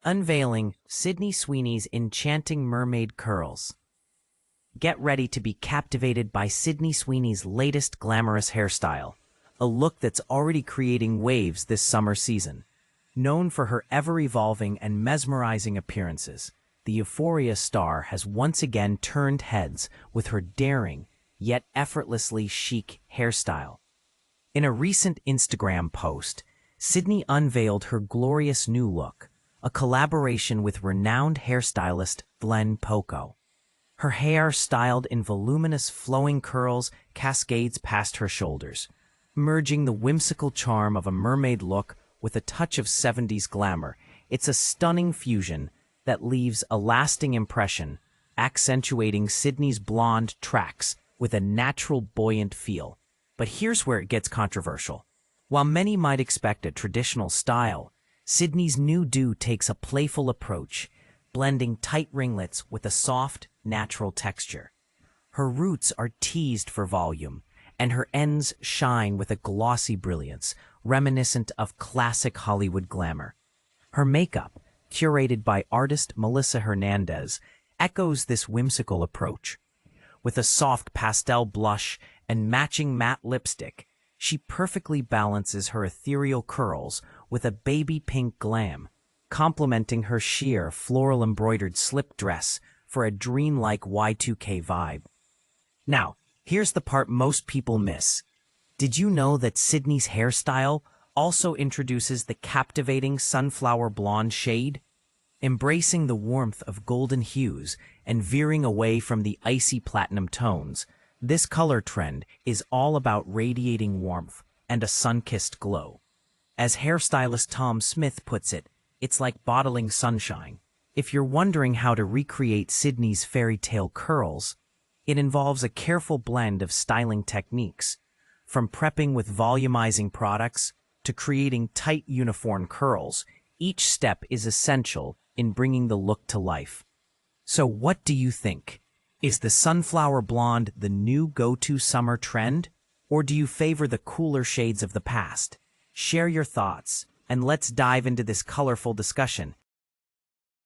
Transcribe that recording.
Unveiling Sydney Sweeney's enchanting mermaid curls. Get ready to be captivated by Sydney Sweeney's latest glamorous hairstyle, a look that's already creating waves this summer season. Known for her ever-evolving and mesmerizing appearances, the Euphoria star has once again turned heads with her daring, yet effortlessly chic hairstyle. In a recent Instagram post, Sydney unveiled her glorious new look, a collaboration with renowned hairstylist Glen Coco. Her hair, styled in voluminous flowing curls, cascades past her shoulders, merging the whimsical charm of a mermaid look with a touch of 70s glamour. It's a stunning fusion that leaves a lasting impression, accentuating Sydney's blonde tracks with a natural, buoyant feel. But here's where it gets controversial. While many might expect a traditional style, Sydney's new do takes a playful approach, blending tight ringlets with a soft, natural texture. Her roots are teased for volume, and her ends shine with a glossy brilliance, reminiscent of classic Hollywood glamour. Her makeup, curated by artist Melissa Hernandez, echoes this whimsical approach. With a soft pastel blush and matching matte lipstick, she perfectly balances her ethereal curls with a baby pink glam, complementing her sheer floral embroidered slip dress for a dreamlike Y2K vibe. Now, here's the part most people miss. Did you know that Sydney's hairstyle also introduces the captivating sunflower blonde shade? Embracing the warmth of golden hues and veering away from the icy platinum tones, this color trend is all about radiating warmth and a sun-kissed glow. As hairstylist Tom Smith puts it, it's like bottling sunshine. If you're wondering how to recreate Sydney's fairy tale curls, it involves a careful blend of styling techniques, from prepping with volumizing products to creating tight uniform curls. Each step is essential in bringing the look to life. So what do you think? Is the sunflower blonde the new go-to summer trend? Or do you favor the cooler shades of the past? Share your thoughts, and let's dive into this colorful discussion.